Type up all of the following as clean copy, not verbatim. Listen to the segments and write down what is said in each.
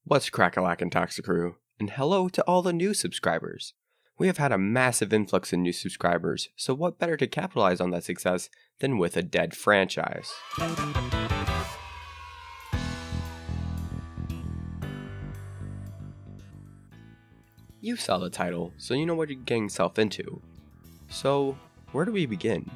What's crack-a-lackin' Toxic Crew? And hello to all the new subscribers. We have had a massive influx in new subscribers, so what better to capitalize on that success than with a dead franchise? You saw the title, so you know what you're getting yourself into. So, where do we begin?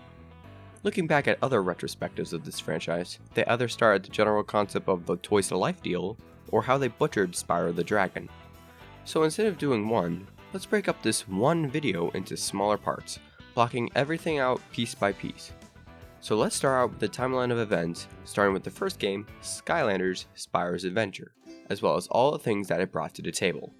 Looking back at other retrospectives of this franchise, they either start at the general concept of the Toys to Life deal, or how they butchered Spyro the Dragon. So instead of doing one, let's break up this one video into smaller parts, blocking everything out piece by piece. So let's start out with the timeline of events, starting with the first game, Skylanders Spyro's Adventure, as well as all the things that it brought to the table.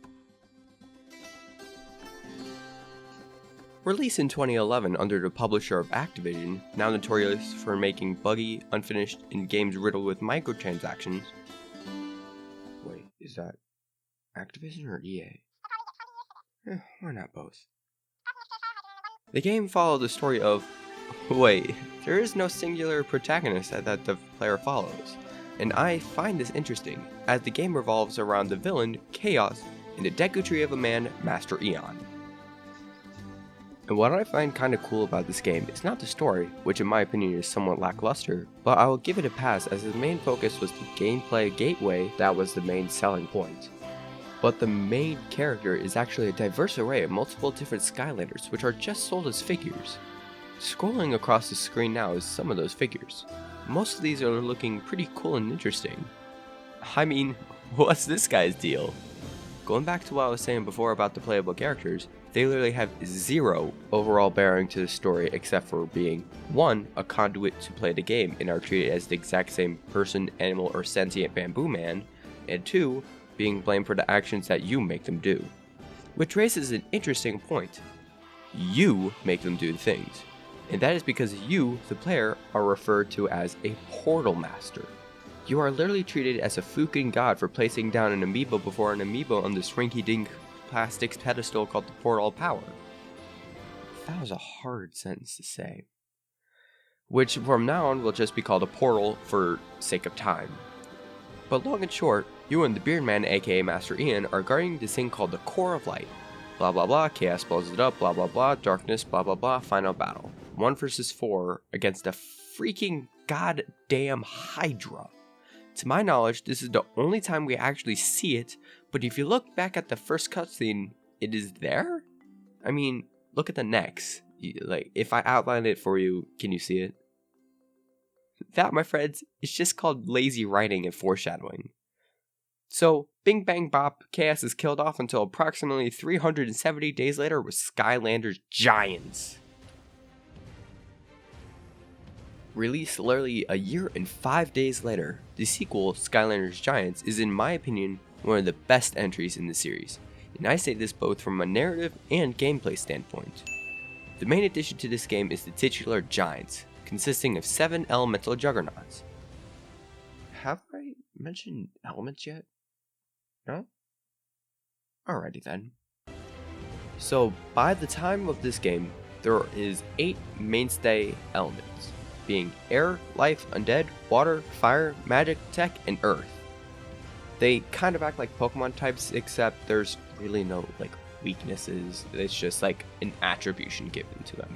Released in 2011 under the publisher of Activision, now notorious for making buggy, unfinished, and games riddled with microtransactions. Wait, is that Activision or EA? Why not both? The game followed the story of... Wait, there is no singular protagonist that the player follows, and I find this interesting, as the game revolves around the villain, Chaos, and the deckutry of a man, Master Eon. And what I find kinda cool about this game is not the story, which in my opinion is somewhat lackluster, but I will give it a pass as the main focus was the gameplay gateway that was the main selling point. But the main character is actually a diverse array of multiple different Skylanders, which are just sold as figures. Scrolling across the screen now is some of those figures. Most of these are looking pretty cool and interesting. I mean, what's this guy's deal? Going back to what I was saying before about the playable characters, they literally have zero overall bearing to the story except for being 1. A conduit to play the game and are treated as the exact same person, animal, or sentient bamboo man, and 2. Being blamed for the actions that you make them do. Which raises an interesting point. You make them do the things, and that is because you, the player, are referred to as a portal master. You are literally treated as a fucking god for placing down an amiibo before an amiibo on this rinky-dink plastics pedestal called the Portal of Power. That was a hard sentence to say. Which from now on will just be called a portal for sake of time. But long and short, you and the Beard Man aka Master Ian are guarding this thing called the Core of Light. Blah blah blah, chaos blows it up, blah blah blah, darkness, blah blah blah, final battle. 1 versus 4 against a freaking goddamn Hydra. To my knowledge, this is the only time we actually see it, but if you look back at the first cutscene, it is there? I mean, look at the necks. Like, if I outline it for you, can you see it? That, my friends, is just called lazy writing and foreshadowing. So, bing bang bop, Chaos is killed off until approximately 370 days later with Skylanders Giants. Released literally a year and 5 days later, the sequel, Skylanders Giants, is in my opinion one of the best entries in the series, and I say this both from a narrative and gameplay standpoint. The main addition to this game is the titular Giants, consisting of 7 elemental juggernauts. Have I mentioned elements yet? No? Alrighty then. So by the time of this game, there is 8 mainstay elements, being air, life, undead, water, fire, magic, tech, and earth. They kind of act like Pokemon types, except there's really no weaknesses. It's just like an attribution given to them.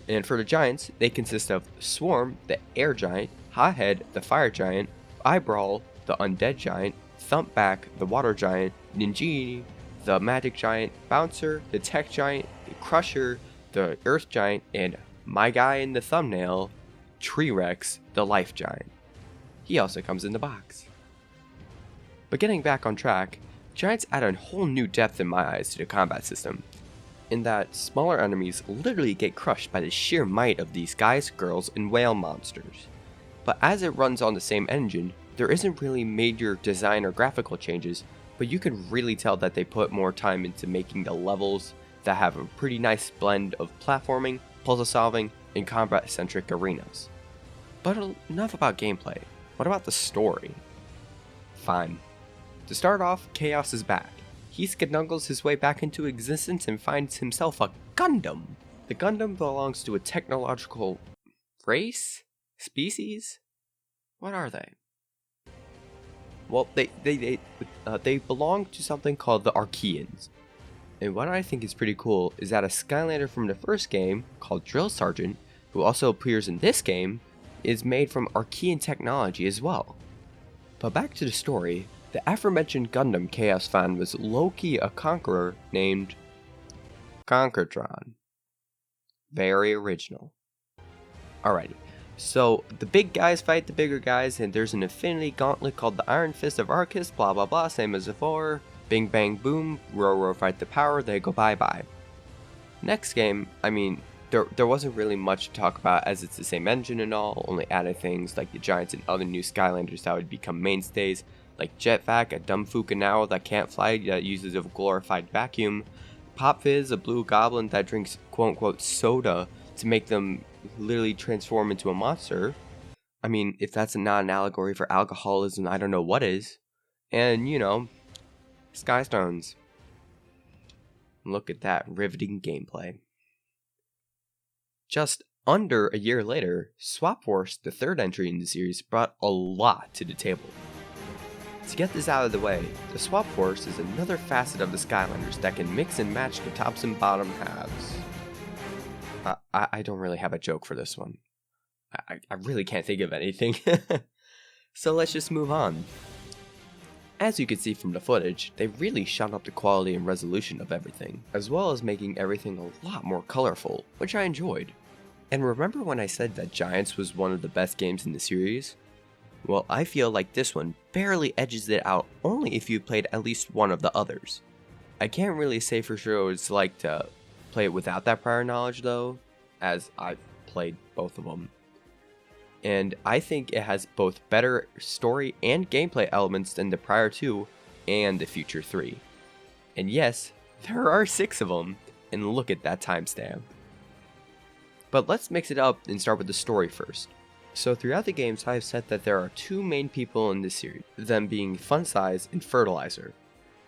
And for the giants, they consist of Swarm, the air giant, Hothead, the fire giant, Eyebrawl, the undead giant, Thumpback, the water giant, Ninjini, the magic giant, Bouncer, the tech giant, the Crusher, the earth giant, and my guy in the thumbnail, T-Rex, the life giant. He also comes in the box. But getting back on track, Giants add a whole new depth in my eyes to the combat system, in that smaller enemies literally get crushed by the sheer might of these guys, girls, and whale monsters. But as it runs on the same engine, there isn't really major design or graphical changes, but you can really tell that they put more time into making the levels that have a pretty nice blend of platforming, puzzle solving, and combat-centric arenas. But enough about gameplay. What about the story? Fine. To start off, Chaos is back. He skedaddles his way back into existence and finds himself a Gundam. The Gundam belongs to a technological race? Species? What are they? Well, they belong to something called the Archeans. And what I think is pretty cool is that a Skylander from the first game, called Drill Sergeant, who also appears in this game, is made from Archean technology as well. But back to the story, the aforementioned Gundam Chaos fan was low-key a conqueror named Conquertron. Very original. Alrighty, so the big guys fight the bigger guys, and there's an infinity gauntlet called the Iron Fist of Arceus, blah blah blah, same as before. Bing bang boom, Roro fight the power, they go bye bye. Next game, I mean, there wasn't really much to talk about as it's the same engine and all, only added things like the Giants and other new Skylanders that would become mainstays, like Jetvac, a dumb Fukunawa that can't fly that uses a glorified vacuum, Pop Fizz, a blue goblin that drinks quote-unquote soda to make them literally transform into a monster. I mean, if that's not an allegory for alcoholism, I don't know what is. And, you know, Skystones. Look at that riveting gameplay. Just under a year later, Swap Force, the third entry in the series, brought a lot to the table. To get this out of the way, the Swap Force is another facet of the Skylanders that can mix and match the tops and bottom halves. I don't really have a joke for this one. I really can't think of anything. So let's just move on. As you can see from the footage, they really shot up the quality and resolution of everything, as well as making everything a lot more colorful, which I enjoyed. And remember when I said that Giants was one of the best games in the series? Well, I feel like this one barely edges it out only if you played at least one of the others. I can't really say for sure what it's like to play it without that prior knowledge though, as I've played both of them. And I think it has both better story and gameplay elements than the prior two and the future three. And yes, there are 6 of them, and look at that timestamp. But let's mix it up and start with the story first. So throughout the games, I have said that there are 2 main people in this series, them being Fun Size and Fertilizer.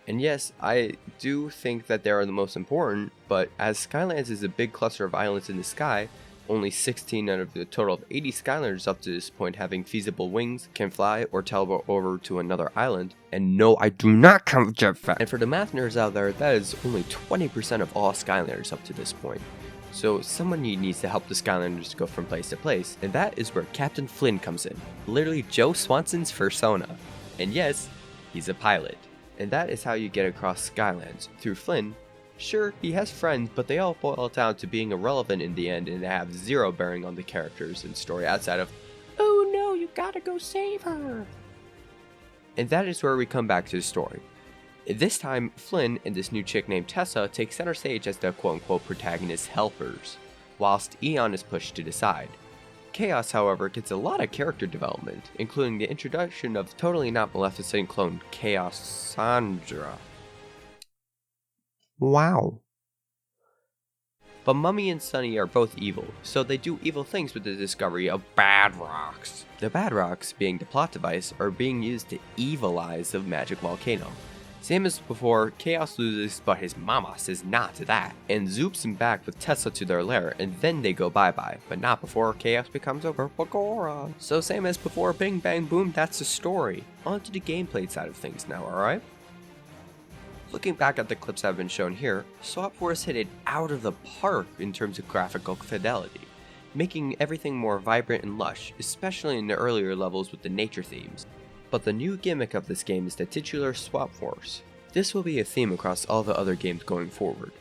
And yes, I do think that they are the most important, but as Skylands is a big cluster of islands in the sky, only 16 out of the total of 80 Skylanders up to this point having feasible wings, can fly, or teleport over to another island. And no, I do not count Jetpack. And for the math nerds out there, that is only 20% of all Skylanders up to this point. So someone needs to help the Skylanders go from place to place, and that is where Captain Flynn comes in. Literally Joe Swanson's persona. And yes, he's a pilot. And that is how you get across Skylands, through Flynn. Sure, he has friends, but they all boil down to being irrelevant in the end and have zero bearing on the characters and story outside of, oh no, you gotta go save her. And that is where we come back to the story. This time, Flynn and this new chick named Tessa take center stage as the quote-unquote protagonist helpers, whilst Eon is pushed to the side. Chaos, however, gets a lot of character development, including the introduction of totally not Maleficent clone Chaos Sandra. Wow. But Mummy and Sunny are both evil, so they do evil things with the discovery of bad rocks. The bad rocks, being the plot device, are being used to evilize the magic volcano. Same as before, Chaos loses, but his mama says not to that, and zoops him back with Tessa to their lair, and then they go bye-bye, but not before Chaos becomes a purple Gora. So same as before, bing bang boom, that's the story. On to the gameplay side of things now, alright? Looking back at the clips that have been shown here, Swap Force hit it out of the park in terms of graphical fidelity, making everything more vibrant and lush, especially in the earlier levels with the nature themes. But the new gimmick of this game is the titular Swap Force. This will be a theme across all the other games going forward.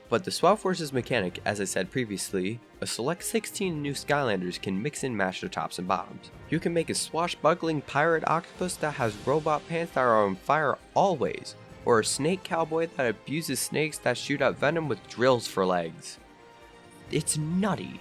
But the Swap Force's mechanic, as I said previously, a select 16 new Skylanders can mix and match their tops and bottoms. You can make a swashbuckling pirate octopus that has robot pants that are on fire always, or a snake cowboy that abuses snakes that shoot out venom with drills for legs. It's nutty.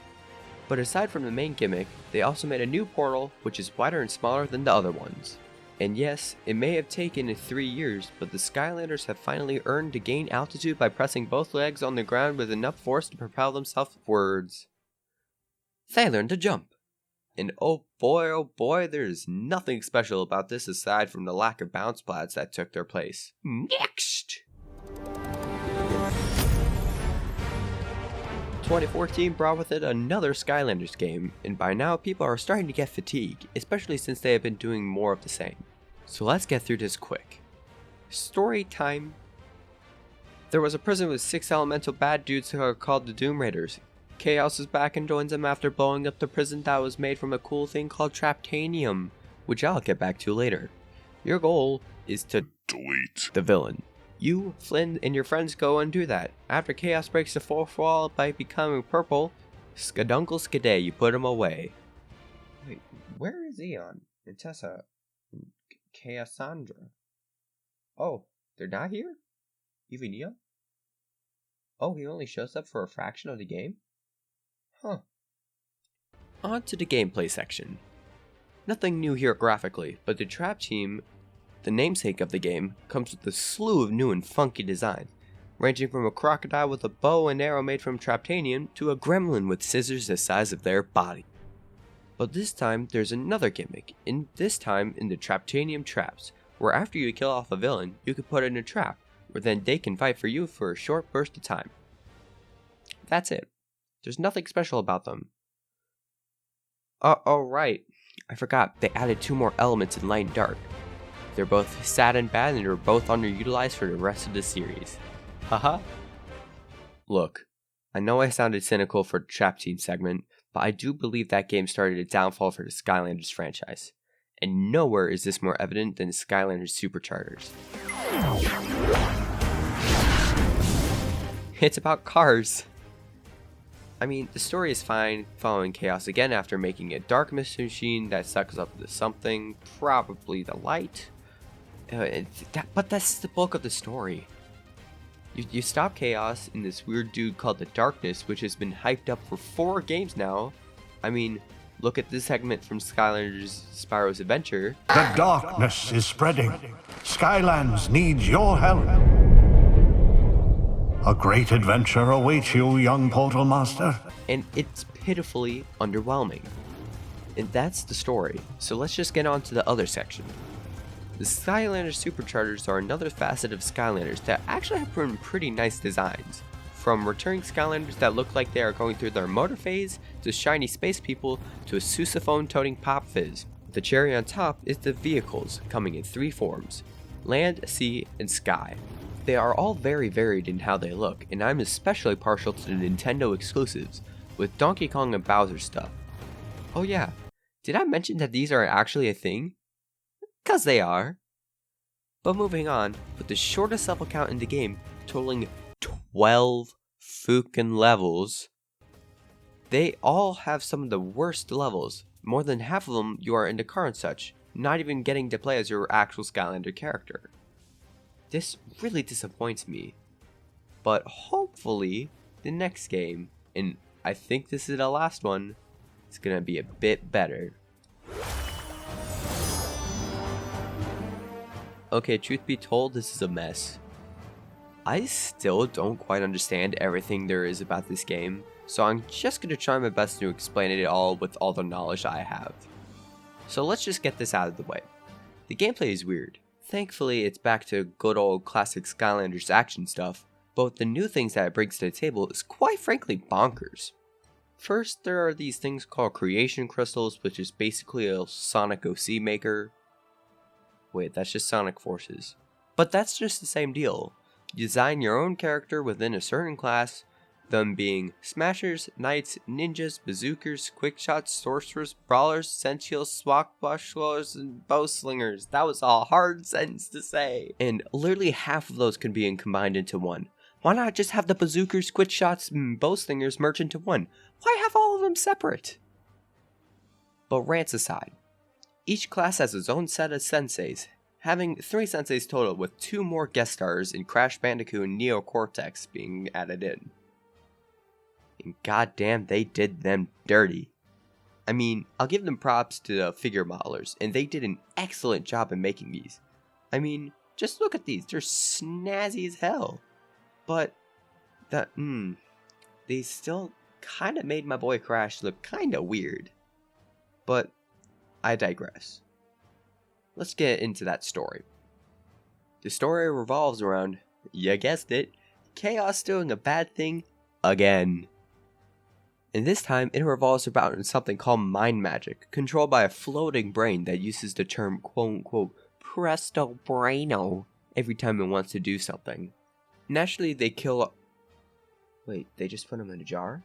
But aside from the main gimmick, they also made a new portal which is wider and smaller than the other ones. And yes, it may have taken 3 years, but the Skylanders have finally earned to gain altitude by pressing both legs on the ground with enough force to propel themselves upwards. They learned to jump. And oh boy, there's nothing special about this aside from the lack of bounce pads that took their place. Next! 2014 brought with it another Skylanders game, and by now people are starting to get fatigued, especially since they have been doing more of the same. So let's get through this quick. Story time. There was a prison with 6 elemental bad dudes who are called the Doom Raiders. Chaos is back and joins them after blowing up the prison that was made from a cool thing called Traptanium, which I'll get back to later. Your goal is to delete the villain. You, Flynn, and your friends go and do that. After Chaos breaks the fourth wall by becoming purple, skadunkle skaday, you put him away. Wait, where is Eon and Tessa and Chaosandra? Oh, they're not here? Even Eon? Oh, he only shows up for a fraction of the game? Huh. On to the gameplay section. Nothing new here graphically, but the Trap Team, the namesake of the game, comes with a slew of new and funky designs, ranging from a crocodile with a bow and arrow made from Traptanium to a gremlin with scissors the size of their body. But this time there's another gimmick, this time in the Traptanium traps, where after you kill off a villain, you can put it in a trap, where then they can fight for you for a short burst of time. That's it. There's nothing special about them. Oh right, I forgot, they added 2 more elements in Light and Dark. They're both sad and bad, and they're both underutilized for the rest of the series. Haha. Look, I know I sounded cynical for the Trap Team segment, but I do believe that game started a downfall for the Skylanders franchise. And nowhere is this more evident than Skylanders Supercharged. It's about cars. I mean, the story is fine, following Chaos again after making a dark machine that sucks up into something, probably the light. But that's the bulk of the story. You stop Chaos in this weird dude called the Darkness, which has been hyped up for 4 games now. I mean, look at this segment from Skylanders Spyro's Adventure. The darkness is spreading. Skylands needs your help. A great adventure awaits you, young Portal Master. And it's pitifully underwhelming. And that's the story, so let's just get on to the other section. The Skylanders Superchargers are another facet of Skylanders that actually have pretty nice designs. From returning Skylanders that look like they are going through their motor phase, to shiny space people, to a sousaphone-toting Pop Fizz. The cherry on top is the vehicles, coming in 3 forms: land, sea, and sky. They are all very varied in how they look, and I'm especially partial to the Nintendo exclusives, with Donkey Kong and Bowser stuff. Oh yeah, did I mention that these are actually a thing? 'Cause they are. But moving on, with the shortest level count in the game, totaling 12 fucking levels, they all have some of the worst levels. More than half of them you are in the car and such, not even getting to play as your actual Skylander character. This really disappoints me. But hopefully, the next game, and I think this is the last one, is gonna be a bit better. Okay, truth be told, this is a mess. I still don't quite understand everything there is about this game, so I'm just gonna try my best to explain it all with all the knowledge I have. So let's just get this out of the way. The gameplay is weird. Thankfully, it's back to good old classic Skylanders action stuff, but the new things that it brings to the table is quite frankly bonkers. First, there are these things called creation crystals, which is basically a Sonic OC maker. Wait, that's just Sonic Forces. But that's just the same deal. You design your own character within a certain class, them being Smashers, Knights, Ninjas, Bazookas, Quickshots, Sorcerers, Brawlers, Sentials, Swashbucklers, and Bowslingers. That was a hard sentence to say. And literally half of those can be combined into one. Why not just have the Bazookas, Quickshots, and Bowslingers merge into one? Why have all of them separate? But rants aside, each class has its own set of senseis, having 3 senseis total with 2 more guest stars in Crash Bandicoot and Neo Cortex being added in. And goddamn, they did them dirty. I mean, I'll give them props to the figure modelers, and they did an excellent job in making these. I mean, just look at these, they're snazzy as hell. But, they still kinda made my boy Crash look kinda weird. But, I digress. Let's get into that story. The story revolves around, you guessed it, Chaos doing a bad thing again. And this time it revolves about something called mind magic, controlled by a floating brain that uses the term quote-unquote presto braino every time it wants to do something. Naturally, they kill. Wait, they just put him in a jar?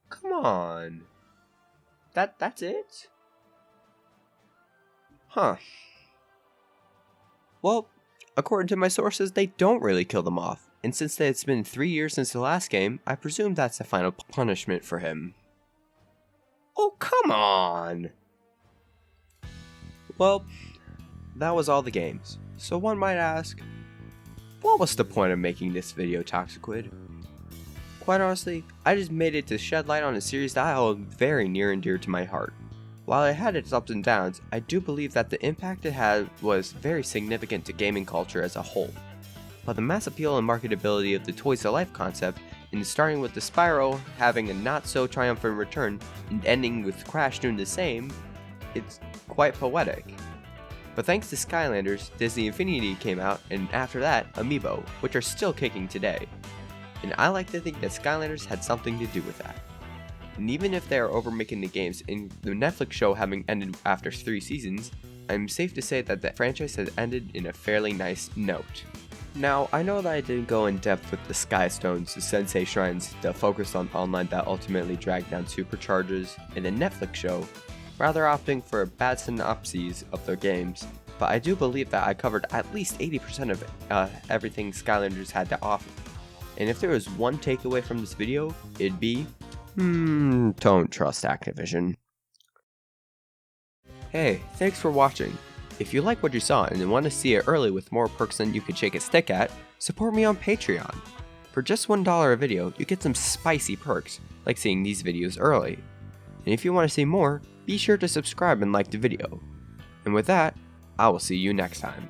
Come on. That's it? Huh. Well, according to my sources, they don't really kill them off. And since it's been 3 years since the last game, I presume that's the final punishment for him. Oh, come on! Well, that was all the games. So one might ask, what was the point of making this video, Toxiquid? Quite honestly, I just made it to shed light on a series that I hold very near and dear to my heart. While it had its ups and downs, I do believe that the impact it had was very significant to gaming culture as a whole. But the mass appeal and marketability of the Toys to Life concept, and starting with the Spyro having a not so triumphant return and ending with Crash doing the same, it's quite poetic. But thanks to Skylanders, Disney Infinity came out, and after that, Amiibo, which are still kicking today. And I like to think that Skylanders had something to do with that. And even if they are overmaking the games, and the Netflix show having ended after 3 seasons, I'm safe to say that the franchise has ended in a fairly nice note. Now, I know that I didn't go in depth with the Sky Stones, the Sensei Shrines, the focus on online that ultimately dragged down Supercharges, and the Netflix show, rather opting for bad synopses of their games, but I do believe that I covered at least 80% of everything Skylanders had to offer. And if there was one takeaway from this video, it'd be, don't trust Activision. Hey, thanks for watching. If you like what you saw and want to see it early with more perks than you could shake a stick at, support me on Patreon. For just $1 a video, you get some spicy perks, like seeing these videos early. And if you want to see more, be sure to subscribe and like the video. And with that, I will see you next time.